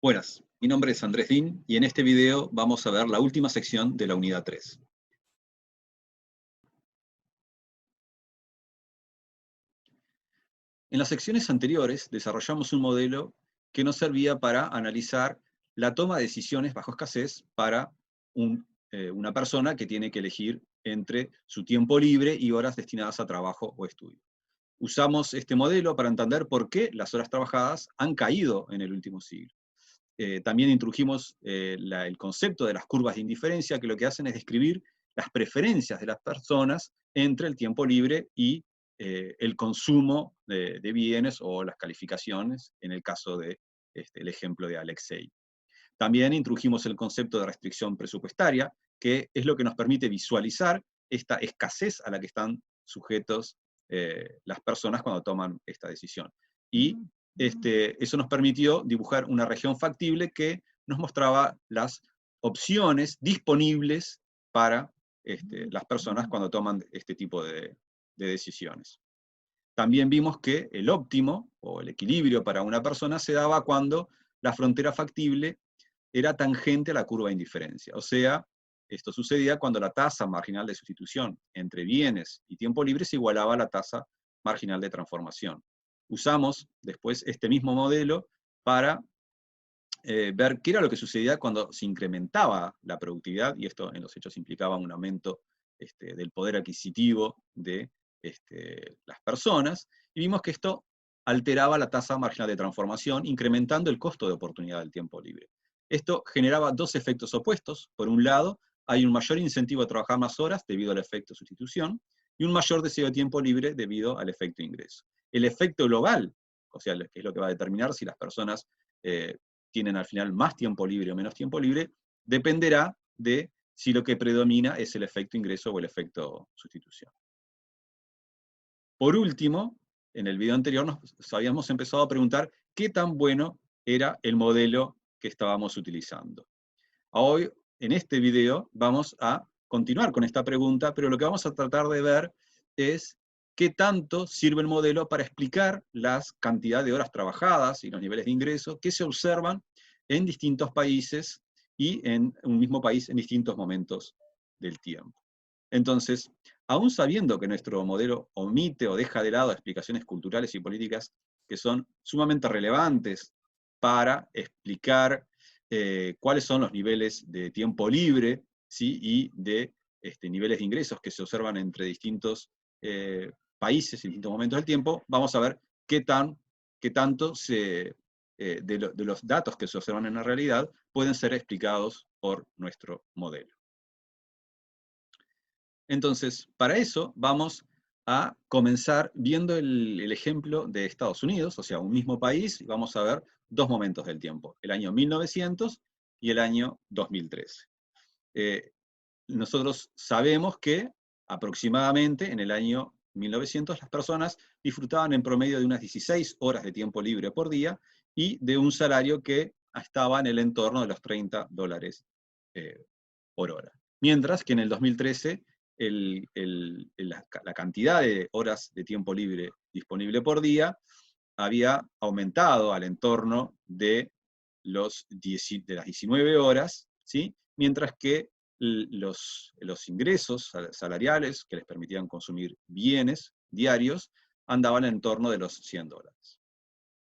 Buenas, mi nombre es Andrés Din y en este video vamos a ver la última sección de la unidad 3. En las secciones anteriores desarrollamos un modelo que nos servía para analizar la toma de decisiones bajo escasez para una persona que tiene que elegir entre su tiempo libre y horas destinadas a trabajo o estudio. Usamos este modelo para entender por qué las horas trabajadas han caído en el último siglo. También introdujimos el concepto de las curvas de indiferencia, que lo que hacen es describir las preferencias de las personas entre el tiempo libre y el consumo de bienes o las calificaciones, en el caso del ejemplo de Alexei. También introdujimos el concepto de restricción presupuestaria, que es lo que nos permite visualizar esta escasez a la que están sujetos las personas cuando toman esta decisión. Y eso nos permitió dibujar una región factible que nos mostraba las opciones disponibles para las personas cuando toman este tipo de decisiones. También vimos que el óptimo, o el equilibrio para una persona, se daba cuando la frontera factible era tangente a la curva de indiferencia. O sea, esto sucedía cuando la tasa marginal de sustitución entre bienes y tiempo libre se igualaba a la tasa marginal de transformación. Usamos después este mismo modelo para ver qué era lo que sucedía cuando se incrementaba la productividad, y esto en los hechos implicaba un aumento del poder adquisitivo de las personas, y vimos que esto alteraba la tasa marginal de transformación, incrementando el costo de oportunidad del tiempo libre. Esto generaba dos efectos opuestos. Por un lado, hay un mayor incentivo a trabajar más horas debido al efecto sustitución, y un mayor deseo de tiempo libre debido al efecto ingreso. El efecto global, o sea, que es lo que va a determinar si las personas tienen al final más tiempo libre o menos tiempo libre, dependerá de si lo que predomina es el efecto ingreso o el efecto sustitución. Por último, en el video anterior nos habíamos empezado a preguntar qué tan bueno era el modelo que estábamos utilizando. Hoy, en este video, vamos a continuar con esta pregunta, pero lo que vamos a tratar de ver es qué tanto sirve el modelo para explicar la cantidad de horas trabajadas y los niveles de ingreso que se observan en distintos países y en un mismo país en distintos momentos del tiempo. Entonces, aún sabiendo que nuestro modelo omite o deja de lado explicaciones culturales y políticas que son sumamente relevantes para explicar cuáles son los niveles de tiempo libre, ¿sí? Y de niveles de ingresos que se observan entre distintos países en distintos momentos del tiempo, vamos a ver qué tanto de los datos que se observan en la realidad pueden ser explicados por nuestro modelo. Entonces, para eso vamos a comenzar viendo el ejemplo de Estados Unidos, o sea, un mismo país, y vamos a ver dos momentos del tiempo, el año 1900 y el año 2013. Nosotros sabemos que aproximadamente en el año 1900 las personas disfrutaban en promedio de unas 16 horas de tiempo libre por día y de un salario que estaba en el entorno de los $30 por hora. Mientras que en el 2013 la cantidad de horas de tiempo libre disponible por día había aumentado al entorno de las 19 horas, ¿sí? Mientras que los ingresos salariales que les permitían consumir bienes diarios andaban en torno de los $100.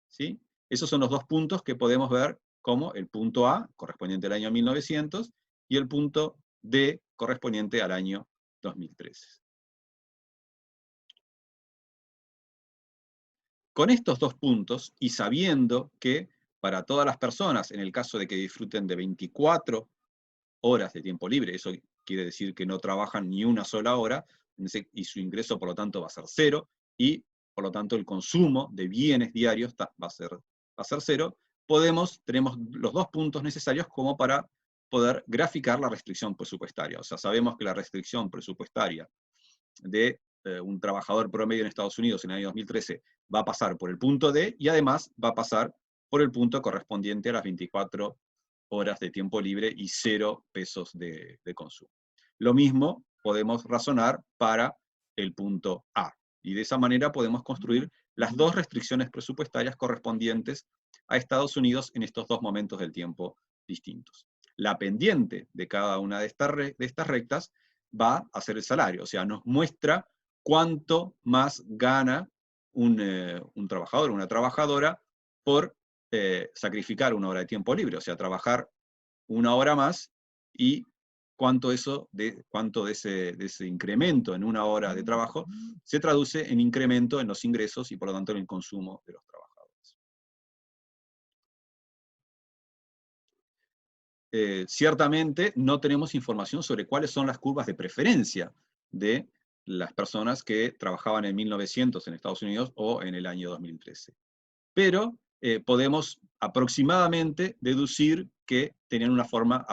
¿Sí? Esos son los dos puntos que podemos ver como el punto A, correspondiente al año 1900, y el punto D, correspondiente al año 2013. Con estos dos puntos, y sabiendo que para todas las personas, en el caso de que disfruten de 24 horas de tiempo libre, eso quiere decir que no trabajan ni una sola hora, y su ingreso por lo tanto va a ser cero, y por lo tanto el consumo de bienes diarios va a ser cero, tenemos los dos puntos necesarios como para poder graficar la restricción presupuestaria. O sea, sabemos que la restricción presupuestaria de un trabajador promedio en Estados Unidos en el año 2013 va a pasar por el punto D, y además va a pasar por el punto correspondiente a las 24 horas de tiempo libre y 0 pesos de consumo. Lo mismo podemos razonar para el punto A, y de esa manera podemos construir las dos restricciones presupuestarias correspondientes a Estados Unidos en estos dos momentos del tiempo distintos. La pendiente de cada una de estas rectas va a ser el salario, o sea, nos muestra cuánto más gana un trabajador o una trabajadora por sacrificar una hora de tiempo libre, o sea, trabajar una hora más y cuánto de ese incremento en una hora de trabajo se traduce en incremento en los ingresos y por lo tanto en el consumo de los trabajadores. Ciertamente no tenemos información sobre cuáles son las curvas de preferencia de las personas que trabajaban en 1900 en Estados Unidos o en el año 2013. Pero podemos aproximadamente deducir que tenían una forma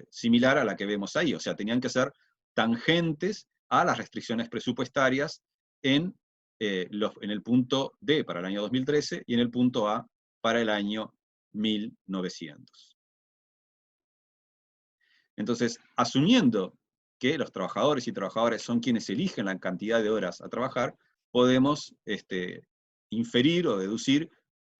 similar a la que vemos ahí, o sea, tenían que ser tangentes a las restricciones presupuestarias en el punto D para el año 2013 y en el punto A para el año 1900. Entonces, asumiendo que los trabajadores y trabajadoras son quienes eligen la cantidad de horas a trabajar, podemos inferir o deducir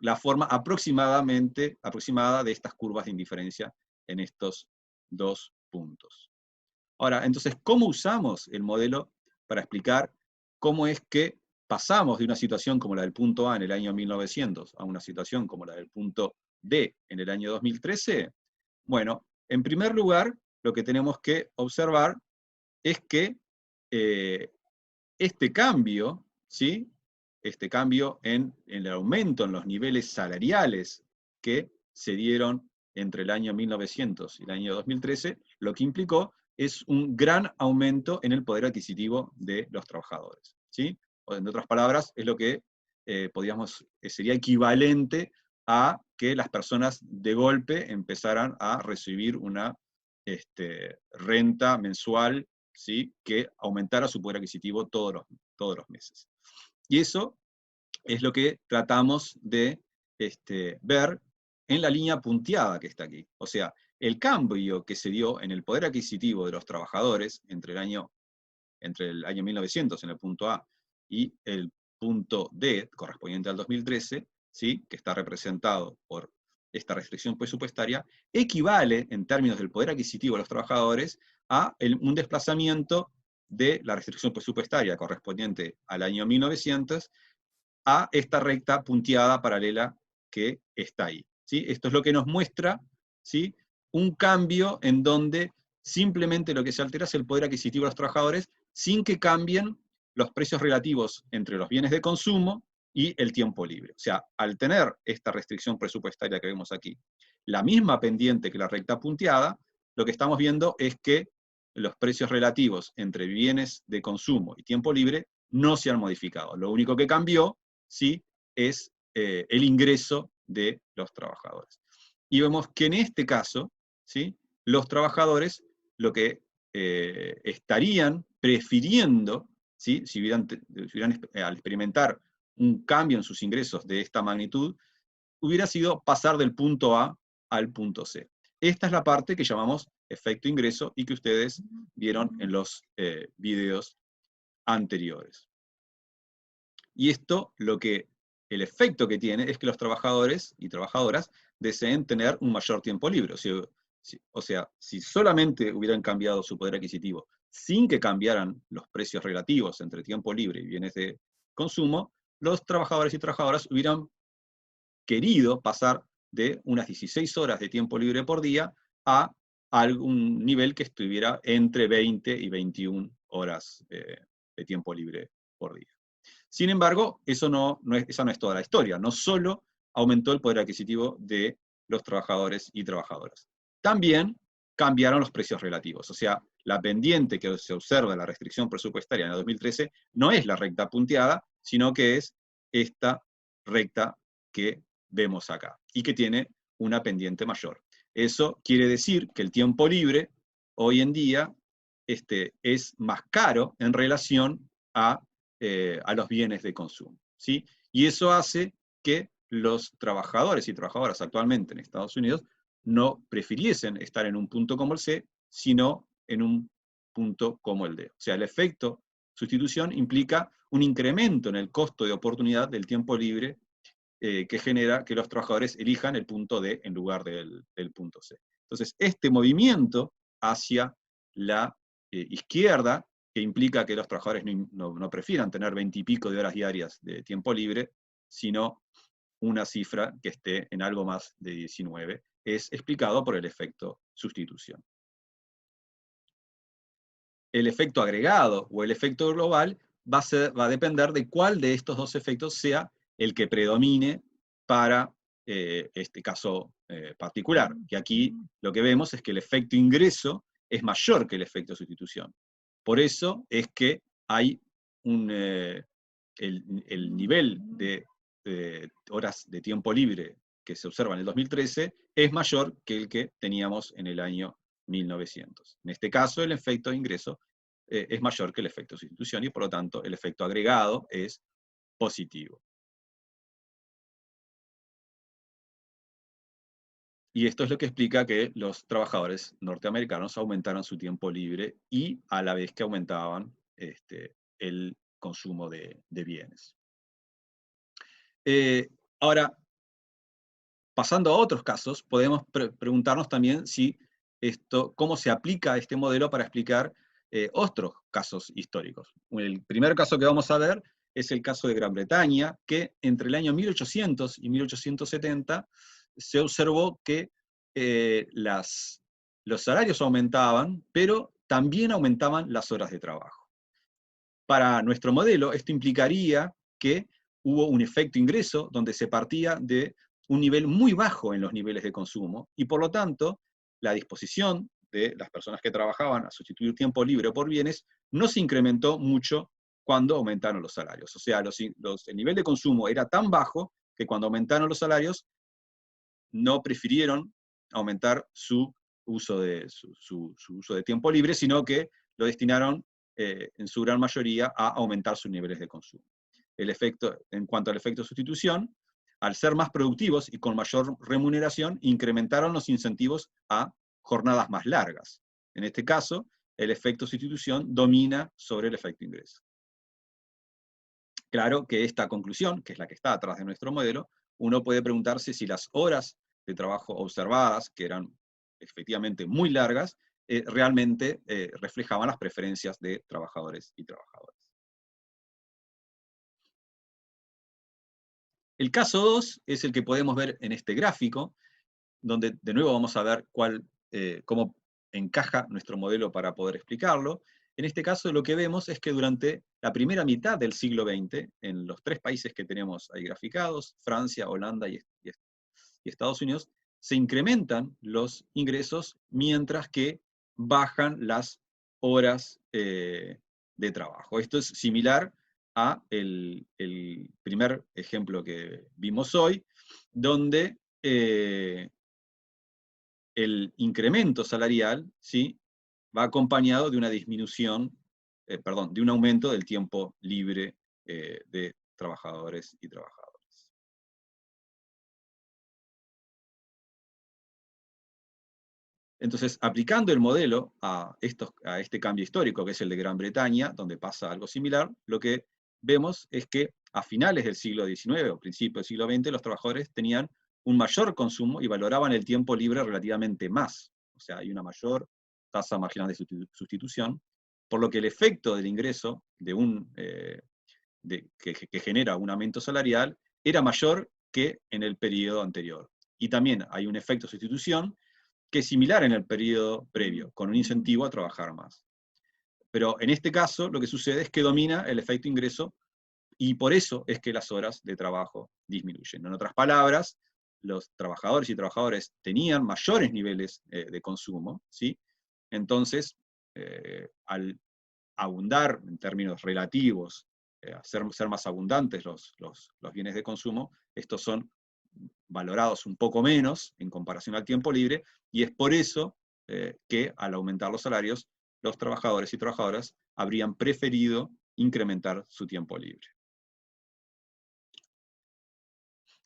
la forma aproximada de estas curvas de indiferencia en estos dos puntos. Ahora, entonces, ¿cómo usamos el modelo para explicar cómo es que pasamos de una situación como la del punto A en el año 1900 a una situación como la del punto D en el año 2013? Bueno, en primer lugar, lo que tenemos que observar es que este cambio, ¿sí? Este cambio en el aumento en los niveles salariales que se dieron entre el año 1900 y el año 2013, lo que implicó es un gran aumento en el poder adquisitivo de los trabajadores, ¿sí? O en otras palabras, es lo que sería equivalente a que las personas de golpe empezaran a recibir una renta mensual, ¿sí? Que aumentara su poder adquisitivo todos los meses. Y eso es lo que tratamos de ver en la línea punteada que está aquí. O sea, el cambio que se dio en el poder adquisitivo de los trabajadores entre el año 1900 en el punto A y el punto D correspondiente al 2013, ¿sí? Que está representado por esta restricción presupuestaria, equivale en términos del poder adquisitivo de los trabajadores a un desplazamiento de la restricción presupuestaria correspondiente al año 1900 a esta recta punteada paralela que está ahí, ¿sí? Esto es lo que nos muestra, ¿sí? Un cambio en donde simplemente lo que se altera es el poder adquisitivo de los trabajadores sin que cambien los precios relativos entre los bienes de consumo y el tiempo libre. O sea, al tener esta restricción presupuestaria que vemos aquí, la misma pendiente que la recta punteada, lo que estamos viendo es que los precios relativos entre bienes de consumo y tiempo libre no se han modificado. Lo único que cambió, ¿sí? Es el ingreso de los trabajadores. Y vemos que en este caso, ¿sí? Los trabajadores lo que estarían prefiriendo, ¿sí? Si hubieran, al experimentar un cambio en sus ingresos de esta magnitud, hubiera sido pasar del punto A al punto C. Esta es la parte que llamamos efecto ingreso y que ustedes vieron en los videos anteriores. Y esto, el efecto que tiene es que los trabajadores y trabajadoras deseen tener un mayor tiempo libre. O sea, si solamente hubieran cambiado su poder adquisitivo sin que cambiaran los precios relativos entre tiempo libre y bienes de consumo, los trabajadores y trabajadoras hubieran querido pasar de unas 16 horas de tiempo libre por día a algún nivel que estuviera entre 20 y 21 horas de tiempo libre por día. Sin embargo, esa no es toda la historia. No solo aumentó el poder adquisitivo de los trabajadores y trabajadoras. También cambiaron los precios relativos. O sea, la pendiente que se observa en la restricción presupuestaria en el 2013 no es la recta punteada, sino que es esta recta que vemos acá, y que tiene una pendiente mayor. Eso quiere decir que el tiempo libre, hoy en día, es más caro en relación a los bienes de consumo, ¿sí? Y eso hace que los trabajadores y trabajadoras actualmente en Estados Unidos no prefiriesen estar en un punto como el C, sino en un punto como el D. O sea, el efecto sustitución implica un incremento en el costo de oportunidad del tiempo libre que genera que los trabajadores elijan el punto D en lugar del punto C. Entonces, este movimiento hacia la izquierda, que implica que los trabajadores no prefieran tener 20 y pico de horas diarias de tiempo libre, sino una cifra que esté en algo más de 19, es explicado por el efecto sustitución. El efecto agregado o el efecto global va a depender de cuál de estos dos efectos sea el que predomine para este caso particular. Y aquí lo que vemos es que el efecto ingreso es mayor que el efecto sustitución. Por eso es que hay el nivel de horas de tiempo libre que se observa en el 2013 es mayor que el que teníamos en el año 1900. En este caso, el efecto de ingreso es mayor que el efecto de sustitución y por lo tanto el efecto agregado es positivo. Y esto es lo que explica que los trabajadores norteamericanos aumentaron su tiempo libre y a la vez que aumentaban el consumo de bienes. Ahora, pasando a otros casos, podemos preguntarnos también cómo se aplica este modelo para explicar otros casos históricos. El primer caso que vamos a ver es el caso de Gran Bretaña, que entre el año 1800 y 1870 se observó que los salarios aumentaban, pero también aumentaban las horas de trabajo. Para nuestro modelo, esto implicaría que hubo un efecto ingreso donde se partía de un nivel muy bajo en los niveles de consumo, y por lo tanto, la disposición de las personas que trabajaban a sustituir tiempo libre por bienes no se incrementó mucho cuando aumentaron los salarios. O sea, el nivel de consumo era tan bajo que cuando aumentaron los salarios no prefirieron aumentar su uso de tiempo libre, sino que lo destinaron en su gran mayoría a aumentar sus niveles de consumo. En cuanto al efecto de sustitución, al ser más productivos y con mayor remuneración, incrementaron los incentivos a jornadas más largas. En este caso, el efecto sustitución domina sobre el efecto ingreso. Claro que esta conclusión, que es la que está atrás de nuestro modelo, uno puede preguntarse si las horas de trabajo observadas, que eran efectivamente muy largas, realmente reflejaban las preferencias de trabajadores y trabajadoras. El caso 2 es el que podemos ver en este gráfico, donde de nuevo vamos a ver cómo encaja nuestro modelo para poder explicarlo. En este caso lo que vemos es que durante la primera mitad del siglo XX, en los tres países que tenemos ahí graficados, Francia, Holanda y Estados Unidos, se incrementan los ingresos mientras que bajan las horas de trabajo. Esto es similar a el primer ejemplo que vimos hoy, donde el incremento salarial, ¿sí?, va acompañado de una disminución, de un aumento del tiempo libre de trabajadores y trabajadoras. Entonces, aplicando el modelo a este cambio histórico, que es el de Gran Bretaña, donde pasa algo similar, lo que vemos es que a finales del siglo XIX o principios del siglo XX, los trabajadores tenían un mayor consumo y valoraban el tiempo libre relativamente más. O sea, hay una mayor tasa marginal de sustitución, por lo que el efecto del ingreso que genera un aumento salarial era mayor que en el periodo anterior. Y también hay un efecto de sustitución que es similar en el periodo previo, con un incentivo a trabajar más. Pero en este caso lo que sucede es que domina el efecto ingreso y por eso es que las horas de trabajo disminuyen. En otras palabras, los trabajadores y trabajadoras tenían mayores niveles de consumo, ¿sí? Entonces, al abundar en términos relativos, ser más abundantes los bienes de consumo, estos son valorados un poco menos en comparación al tiempo libre, y es por eso que al aumentar los salarios, los trabajadores y trabajadoras habrían preferido incrementar su tiempo libre.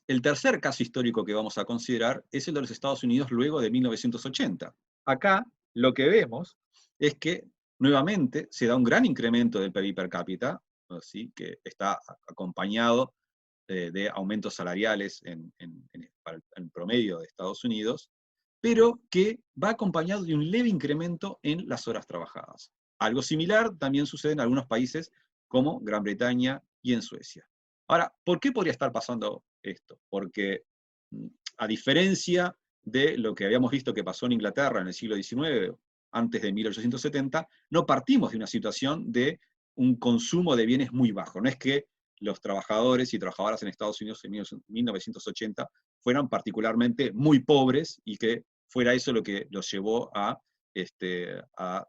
El tercer caso histórico que vamos a considerar es el de los Estados Unidos luego de 1980. Acá lo que vemos es que nuevamente se da un gran incremento del PIB per cápita, ¿sí?, que está acompañado de aumentos salariales para el promedio de Estados Unidos, pero que va acompañado de un leve incremento en las horas trabajadas. Algo similar también sucede en algunos países como Gran Bretaña y en Suecia. Ahora, ¿por qué podría estar pasando esto? Porque a diferencia de lo que habíamos visto que pasó en Inglaterra en el siglo XIX, antes de 1870, no partimos de una situación de un consumo de bienes muy bajo. No es que los trabajadores y trabajadoras en Estados Unidos en 1980 fueran particularmente muy pobres y que fuera eso lo que los llevó a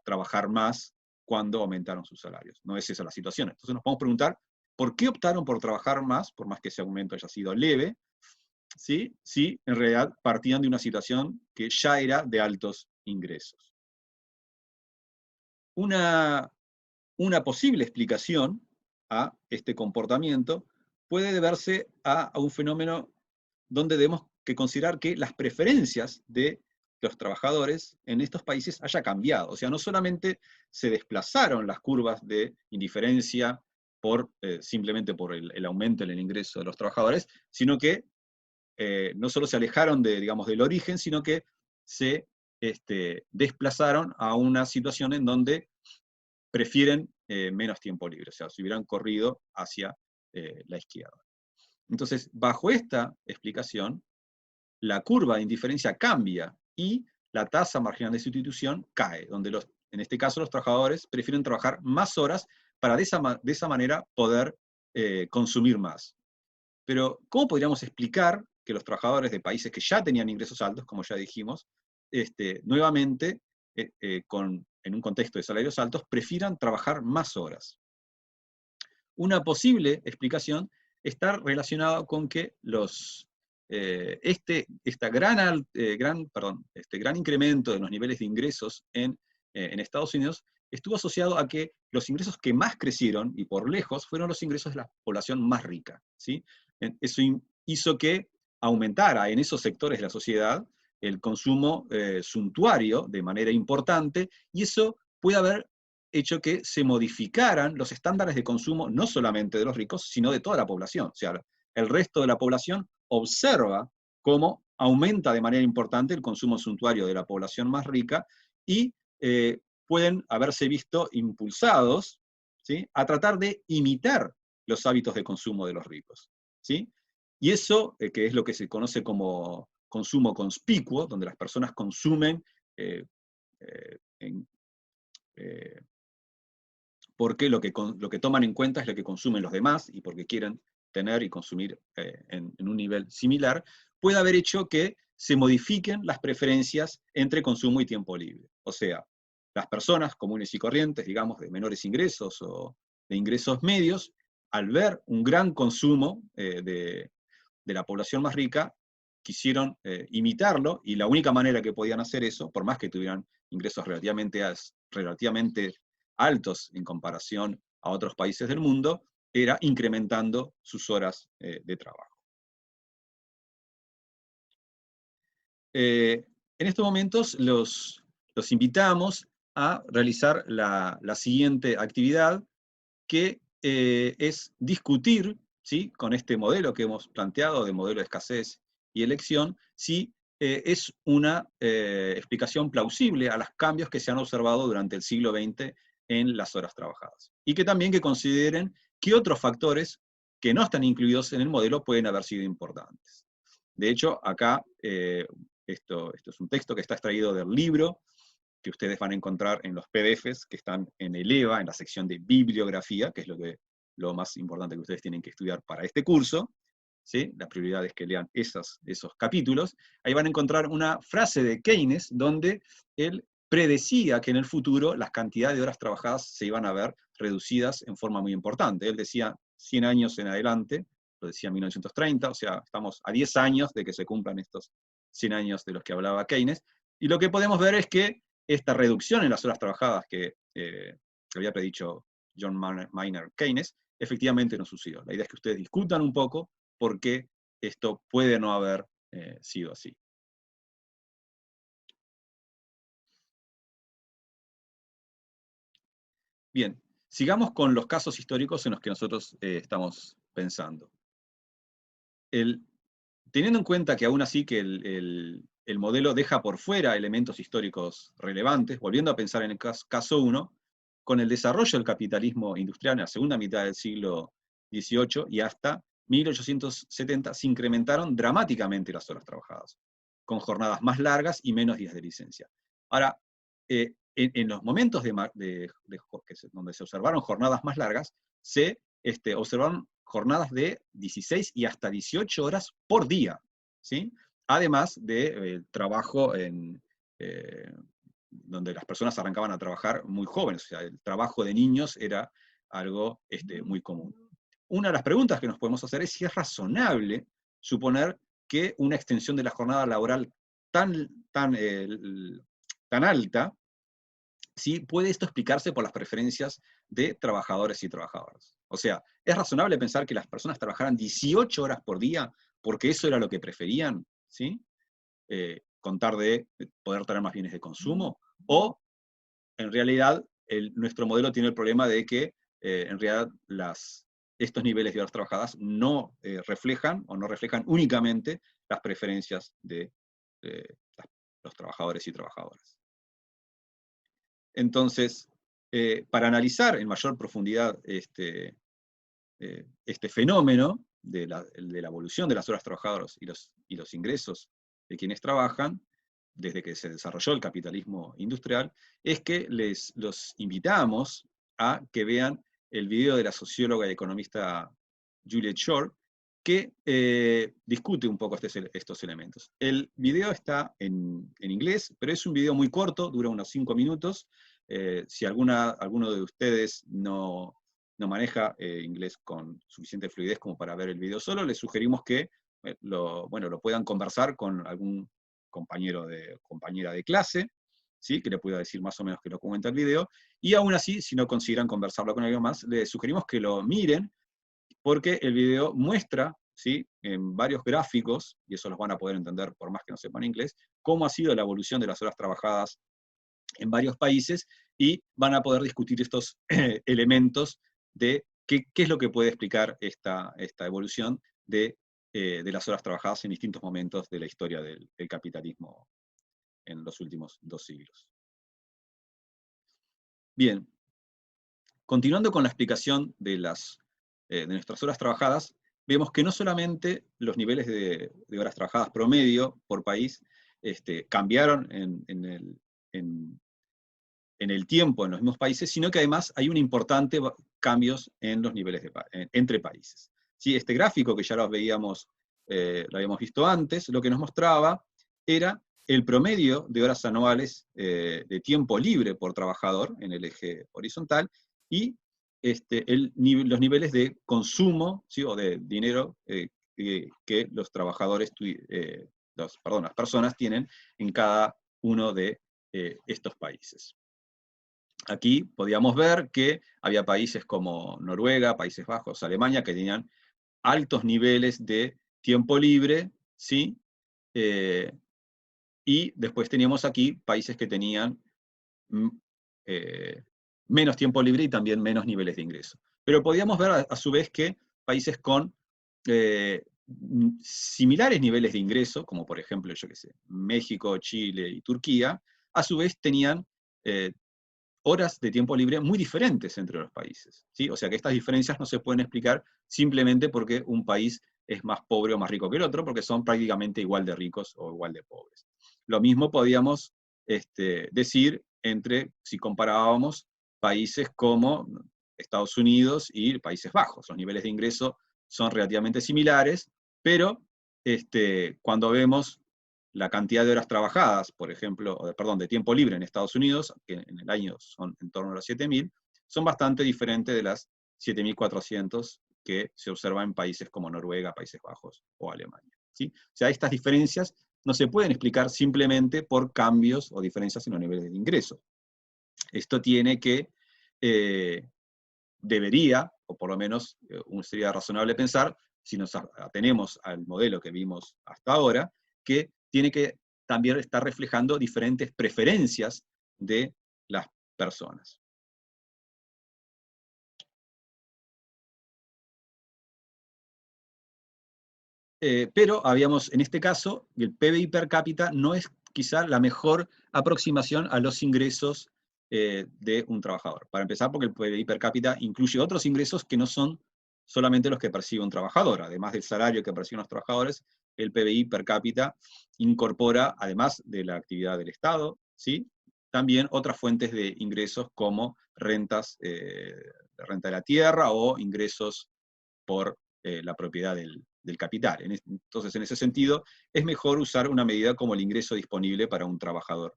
trabajar más cuando aumentaron sus salarios. No es esa la situación. Entonces nos podemos preguntar, ¿por qué optaron por trabajar más, por más que ese aumento haya sido leve, ¿sí? Si en realidad partían de una situación que ya era de altos ingresos? Una posible explicación a este comportamiento puede deberse a un fenómeno donde debemos que considerar que las preferencias de los trabajadores en estos países haya cambiado. O sea, no solamente se desplazaron las curvas de indiferencia simplemente por el aumento en el ingreso de los trabajadores, sino que no solo se alejaron digamos, del origen, sino que se desplazaron a una situación en donde prefieren menos tiempo libre, o sea, se hubieran corrido hacia la izquierda. Entonces, bajo esta explicación, la curva de indiferencia cambia y la tasa marginal de sustitución cae, donde en este caso los trabajadores prefieren trabajar más horas para de esa manera poder consumir más. Pero, ¿cómo podríamos explicar que los trabajadores de países que ya tenían ingresos altos, como ya dijimos, nuevamente, en un contexto de salarios altos, prefieran trabajar más horas? Una posible explicación está relacionada con que este gran incremento de los niveles de ingresos en Estados Unidos estuvo asociado a que los ingresos que más crecieron, y por lejos, fueron los ingresos de la población más rica, ¿sí? Eso hizo que aumentara en esos sectores de la sociedad el consumo suntuario de manera importante, y eso puede haber hecho que se modificaran los estándares de consumo no solamente de los ricos, sino de toda la población. O sea, el resto de la población observa cómo aumenta de manera importante el consumo suntuario de la población más rica y pueden haberse visto impulsados, ¿sí?, a tratar de imitar los hábitos de consumo de los ricos, ¿sí? Y eso, que es lo que se conoce como consumo conspicuo, donde las personas consumen eh, en, eh, porque lo que toman en cuenta es lo que consumen los demás y porque quieren tener y consumir en un nivel similar, puede haber hecho que se modifiquen las preferencias entre consumo y tiempo libre. O sea, las personas comunes y corrientes, digamos, de menores ingresos o de ingresos medios, al ver un gran consumo de la población más rica, quisieron imitarlo, y la única manera que podían hacer eso, por más que tuvieran ingresos relativamente altos en comparación a otros países del mundo, era incrementando sus horas de trabajo. En estos momentos los invitamos a realizar la siguiente actividad, que es discutir, ¿sí?, con este modelo que hemos planteado, de modelo de escasez y elección, si es una explicación plausible a los cambios que se han observado durante el siglo XX en las horas trabajadas. Y que también que consideren qué otros factores que no están incluidos en el modelo pueden haber sido importantes. De hecho, acá, esto es un texto que está extraído del libro, que ustedes van a encontrar en los PDFs que están en el EVA, en la sección de bibliografía, que es lo más importante que ustedes tienen que estudiar para este curso, ¿sí? La prioridad es que lean esos capítulos. Ahí van a encontrar una frase de Keynes, donde él predecía que en el futuro las cantidades de horas trabajadas se iban a ver reducidas en forma muy importante. Él decía 100 años en adelante, lo decía en 1930, o sea, estamos a 10 años de que se cumplan estos 100 años de los que hablaba Keynes, y lo que podemos ver es que esta reducción en las horas trabajadas que había predicho John Maynard Keynes, efectivamente no sucedió. La idea es que ustedes discutan un poco por qué esto puede no haber sido así. Bien, sigamos con los casos históricos en los que nosotros estamos pensando. teniendo en cuenta que aún así que el modelo deja por fuera elementos históricos relevantes, volviendo a pensar en el caso 1, con el desarrollo del capitalismo industrial en la segunda mitad del siglo XVIII y hasta 1870 se incrementaron dramáticamente las horas trabajadas, con jornadas más largas y menos días de licencia. Ahora, en los momentos donde se observaron jornadas más largas, se observaron jornadas de 16 y hasta 18 horas por día, ¿sí? Además de trabajo donde las personas arrancaban a trabajar muy jóvenes, o sea, el trabajo de niños era algo muy común. Una de las preguntas que nos podemos hacer es si es razonable suponer que una extensión de la jornada laboral tan alta, ¿sí? Puede esto explicarse por las preferencias de trabajadores y trabajadoras. O sea, ¿es razonable pensar que las personas trabajaran 18 horas por día porque eso era lo que preferían? ¿Sí? Contar de poder tener más bienes de consumo, o en realidad nuestro modelo tiene el problema de que en realidad estos niveles de horas trabajadas no reflejan, o no reflejan únicamente las preferencias de los trabajadores y trabajadoras. Entonces, para analizar en mayor profundidad este fenómeno de la evolución de las horas trabajadoras y los ingresos de quienes trabajan, desde que se desarrolló el capitalismo industrial, es que los invitamos a que vean el video de la socióloga y economista Juliet Shore, que discute un poco estos elementos. El video está en inglés, pero es un video muy corto, dura unos 5 minutos. Si alguno de ustedes no maneja inglés con suficiente fluidez como para ver el video solo, les sugerimos que lo puedan conversar con algún compañera de clase, ¿sí? Que le pueda decir más o menos que lo comenta el video, y aún así, si no consideran conversarlo con alguien más, les sugerimos que lo miren, porque el video muestra, ¿sí? En varios gráficos, y eso los van a poder entender por más que no sepan inglés, cómo ha sido la evolución de las horas trabajadas en varios países, y van a poder discutir estos elementos de qué es lo que puede explicar esta evolución de las horas trabajadas en distintos momentos de la historia del capitalismo en los últimos 2 siglos. Bien, continuando con la explicación de nuestras horas trabajadas, vemos que no solamente los niveles de horas trabajadas promedio por país cambiaron en el tiempo en los mismos países, sino que además hay un importante cambios en los niveles entre países. ¿Sí? Este gráfico que ya lo habíamos visto antes, lo que nos mostraba era el promedio de horas anuales de tiempo libre por trabajador en el eje horizontal, y los niveles de consumo, ¿sí? O de dinero que los trabajadores, las personas tienen en cada uno de estos países. Aquí podíamos ver que había países como Noruega, Países Bajos, Alemania, que tenían altos niveles de tiempo libre, ¿sí? Y después teníamos aquí países que tenían menos tiempo libre y también menos niveles de ingreso. Pero podíamos ver a su vez que países con similares niveles de ingreso, como por ejemplo, yo qué sé, México, Chile y Turquía, a su vez tenían horas de tiempo libre muy diferentes entre los países, ¿sí? O sea que estas diferencias no se pueden explicar simplemente porque un país es más pobre o más rico que el otro, porque son prácticamente igual de ricos o igual de pobres. Lo mismo podíamos decir si comparábamos países como Estados Unidos y Países Bajos. Los niveles de ingreso son relativamente similares, pero cuando vemos la cantidad de horas trabajadas, por ejemplo, de tiempo libre en Estados Unidos, que en el año son en torno a las 7.000, son bastante diferentes de las 7.400 que se observan en países como Noruega, Países Bajos o Alemania, ¿sí? O sea, estas diferencias no se pueden explicar simplemente por cambios o diferencias en los niveles de ingreso. Esto debería, o por lo menos sería razonable pensar, si nos atenemos al modelo que vimos hasta ahora, que tiene que también estar reflejando diferentes preferencias de las personas. pero habíamos, en este caso, el PBI per cápita no es quizá la mejor aproximación a los ingresos de un trabajador. Para empezar, porque el PBI per cápita incluye otros ingresos que no son solamente los que percibe un trabajador. Además del salario que perciben los trabajadores, el PBI per cápita incorpora, además de la actividad del Estado, ¿sí?, también otras fuentes de ingresos como rentas, renta de la tierra o ingresos por la propiedad del capital. Entonces, en ese sentido, es mejor usar una medida como el ingreso disponible para un trabajador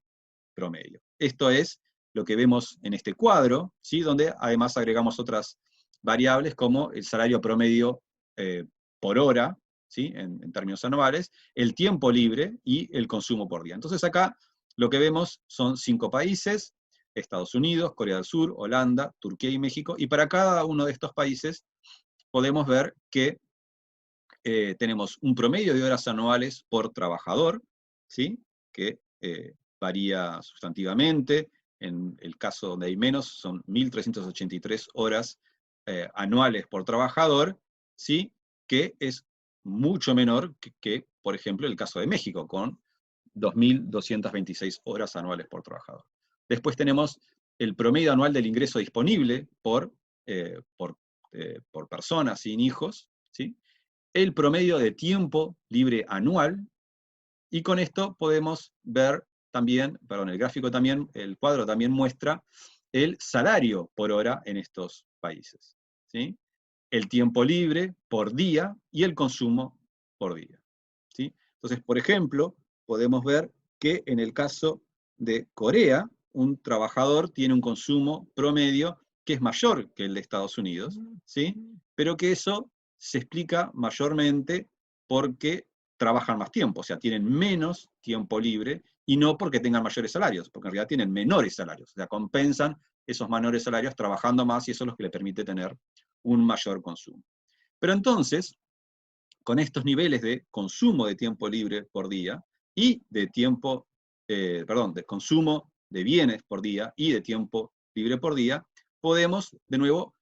promedio. Esto es lo que vemos en este cuadro, ¿sí?, donde además agregamos otras variables como el salario promedio por hora, ¿sí?, en términos anuales, el tiempo libre y el consumo por día. Entonces acá lo que vemos son 5 países: Estados Unidos, Corea del Sur, Holanda, Turquía y México, y para cada uno de estos países podemos ver que tenemos un promedio de horas anuales por trabajador, ¿sí?, que varía sustantivamente. En el caso donde hay menos, son 1.383 horas anuales por trabajador, ¿sí?, que es mucho menor que, por ejemplo, el caso de México, con 2.226 horas anuales por trabajador. Después tenemos el promedio anual del ingreso disponible por persona sin hijos, ¿sí?, el promedio de tiempo libre anual, y con esto podemos ver también, perdón, el gráfico también, el cuadro también muestra el salario por hora en estos países, ¿sí?, el tiempo libre por día y el consumo por día, ¿sí? Entonces, por ejemplo, podemos ver que en el caso de Corea, un trabajador tiene un consumo promedio que es mayor que el de Estados Unidos, ¿sí?, pero que eso se explica mayormente porque trabajan más tiempo, o sea, tienen menos tiempo libre, y no porque tengan mayores salarios, porque en realidad tienen menores salarios, o sea, compensan esos menores salarios trabajando más, y eso es lo que le permite tener un mayor consumo. Pero entonces, con estos niveles de consumo de tiempo libre por día, y de tiempo, de consumo de bienes por día y de tiempo libre por día, podemos, de nuevo,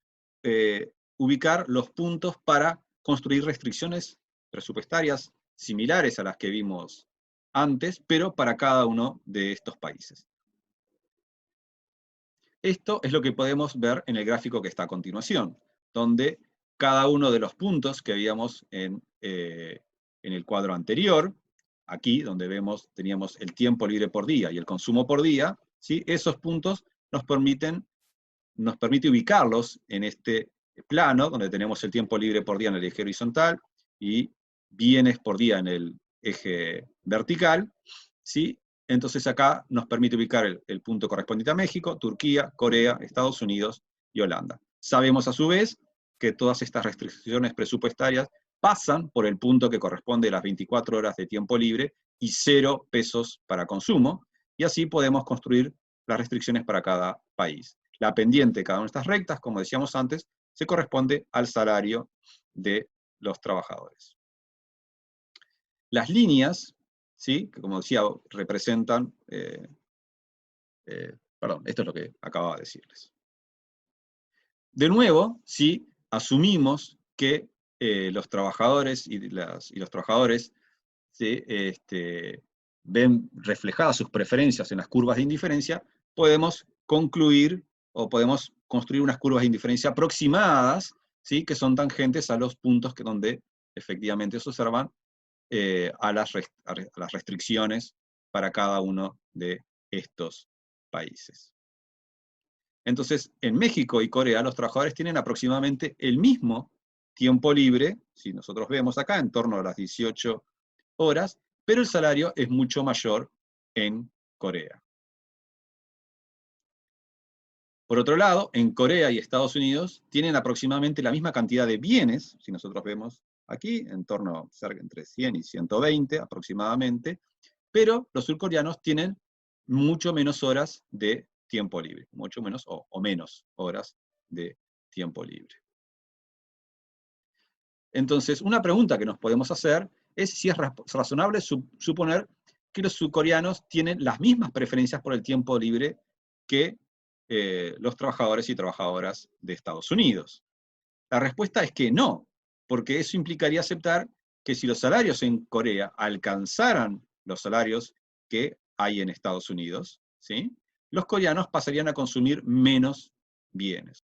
ubicar los puntos para construir restricciones presupuestarias similares a las que vimos antes, pero para cada uno de estos países. Esto es lo que podemos ver en el gráfico que está a continuación, donde cada uno de los puntos que veíamos en el cuadro anterior, aquí donde teníamos el tiempo libre por día y el consumo por día, ¿sí?, esos puntos nos permite ubicarlos en este plano, donde tenemos el tiempo libre por día en el eje horizontal y bienes por día en el eje vertical, ¿sí? Entonces acá nos permite ubicar el punto correspondiente a México, Turquía, Corea, Estados Unidos y Holanda. Sabemos a su vez que todas estas restricciones presupuestarias pasan por el punto que corresponde a las 24 horas de tiempo libre y 0 pesos para consumo, y así podemos construir las restricciones para cada país. La pendiente de cada una de estas rectas, como decíamos antes, se corresponde al salario de los trabajadores. Las líneas, ¿sí?, que como decía, representan, perdón, esto es lo que acababa de decirles. De nuevo, si asumimos que los trabajadores y los trabajadores, ¿sí?, ven reflejadas sus preferencias en las curvas de indiferencia, podemos concluir o podemos construir unas curvas de indiferencia aproximadas, ¿sí?, que son tangentes a los puntos donde efectivamente se observan a las restricciones para cada uno de estos países. Entonces, en México y Corea, los trabajadores tienen aproximadamente el mismo tiempo libre, si nosotros vemos acá, en torno a las 18 horas, pero el salario es mucho mayor en Corea. Por otro lado, en Corea y Estados Unidos tienen aproximadamente la misma cantidad de bienes, si nosotros vemos aquí, en torno cerca entre 100 y 120 aproximadamente, pero los surcoreanos tienen mucho menos horas de tiempo libre, mucho menos o menos horas de tiempo libre. Entonces, una pregunta que nos podemos hacer es si es razonable suponer que los surcoreanos tienen las mismas preferencias por el tiempo libre que los trabajadores y trabajadoras de Estados Unidos. La respuesta es que no, porque eso implicaría aceptar que si los salarios en Corea alcanzaran los salarios que hay en Estados Unidos, ¿sí?, los coreanos pasarían a consumir menos bienes.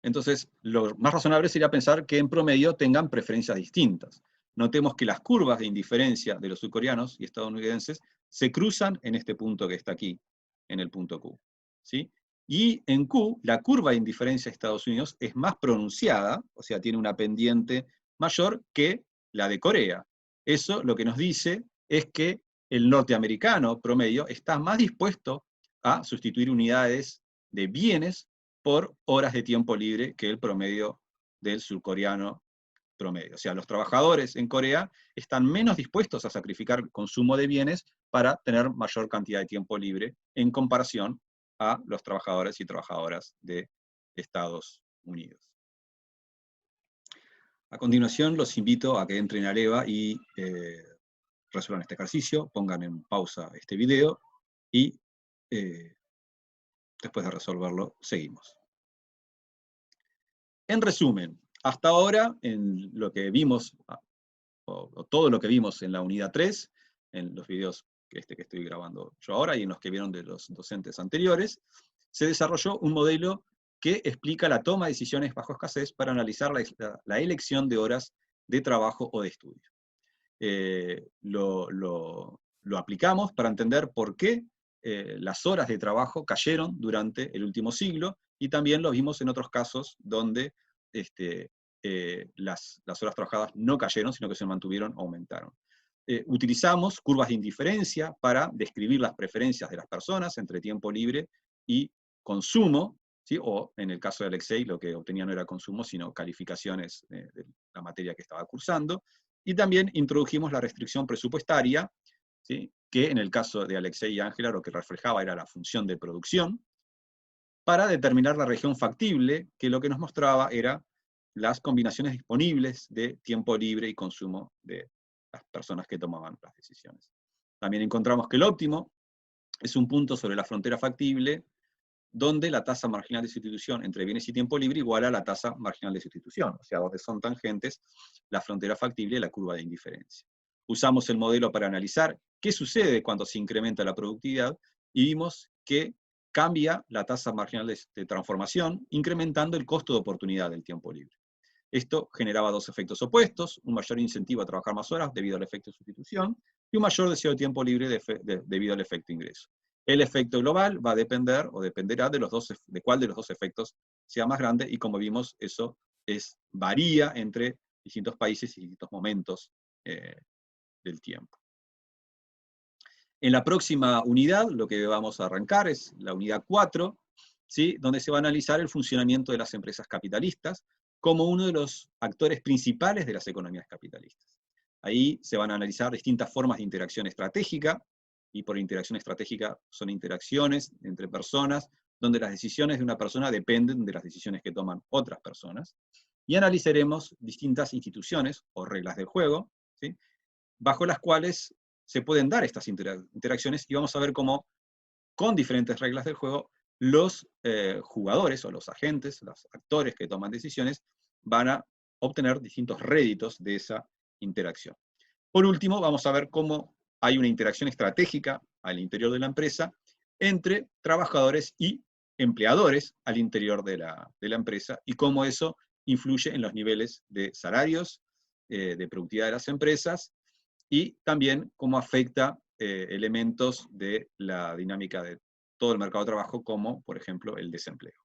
Entonces, lo más razonable sería pensar que en promedio tengan preferencias distintas. Notemos que las curvas de indiferencia de los surcoreanos y estadounidenses se cruzan en este punto que está aquí, en el punto Q, ¿sí? Y en Q, la curva de indiferencia de Estados Unidos es más pronunciada, o sea, tiene una pendiente mayor que la de Corea. Eso lo que nos dice es que el norteamericano promedio está más dispuesto a sustituir unidades de bienes por horas de tiempo libre que el promedio del surcoreano promedio. O sea, los trabajadores en Corea están menos dispuestos a sacrificar consumo de bienes para tener mayor cantidad de tiempo libre en comparación a los trabajadores y trabajadoras de Estados Unidos. A continuación, los invito a que entren a Leva y resuelvan este ejercicio, pongan en pausa este video y después de resolverlo, seguimos. En resumen, hasta ahora, en lo que vimos, o todo lo que vimos en la unidad 3, en los videos que estoy grabando yo ahora y en los que vieron de los docentes anteriores, se desarrolló un modelo que explica la toma de decisiones bajo escasez para analizar la elección de horas de trabajo o de estudio. Lo aplicamos para entender por qué las horas de trabajo cayeron durante el último siglo, y también lo vimos en otros casos donde las horas trabajadas no cayeron, sino que se mantuvieron o aumentaron. Utilizamos curvas de indiferencia para describir las preferencias de las personas entre tiempo libre y consumo, ¿sí? O en el caso de Alexei, lo que obtenía no era consumo, sino calificaciones de la materia que estaba cursando. Y también introdujimos la restricción presupuestaria, ¿sí?, que en el caso de Alexei y Ángela lo que reflejaba era la función de producción, para determinar la región factible, que lo que nos mostraba era las combinaciones disponibles de tiempo libre y consumo de las personas que tomaban las decisiones. También encontramos que el óptimo es un punto sobre la frontera factible donde la tasa marginal de sustitución entre bienes y tiempo libre iguala a la tasa marginal de sustitución, o sea, donde son tangentes la frontera factible y la curva de indiferencia. Usamos el modelo para analizar qué sucede cuando se incrementa la productividad, y vimos que cambia la tasa marginal de transformación, incrementando el costo de oportunidad del tiempo libre. Esto generaba dos efectos opuestos: un mayor incentivo a trabajar más horas debido al efecto de sustitución, y un mayor deseo de tiempo libre debido al efecto ingreso. El efecto global va a depender, o dependerá de cuál de los dos efectos sea más grande, y como vimos, eso varía entre distintos países y distintos momentos del tiempo. En la próxima unidad, lo que vamos a arrancar es la unidad 4, ¿sí?, donde se va a analizar el funcionamiento de las empresas capitalistas como uno de los actores principales de las economías capitalistas. Ahí se van a analizar distintas formas de interacción estratégica, y por interacción estratégica son interacciones entre personas, donde las decisiones de una persona dependen de las decisiones que toman otras personas, y analizaremos distintas instituciones o reglas del juego, ¿sí?, bajo las cuales se pueden dar estas interacciones, y vamos a ver cómo, con diferentes reglas del juego, los jugadores o los agentes, los actores que toman decisiones, van a obtener distintos réditos de esa interacción. Por último, vamos a ver cómo hay una interacción estratégica al interior de la empresa entre trabajadores y empleadores al interior de la empresa, y cómo eso influye en los niveles de salarios, de productividad de las empresas, y también cómo afecta elementos de la dinámica de todo el mercado de trabajo, como por ejemplo el desempleo.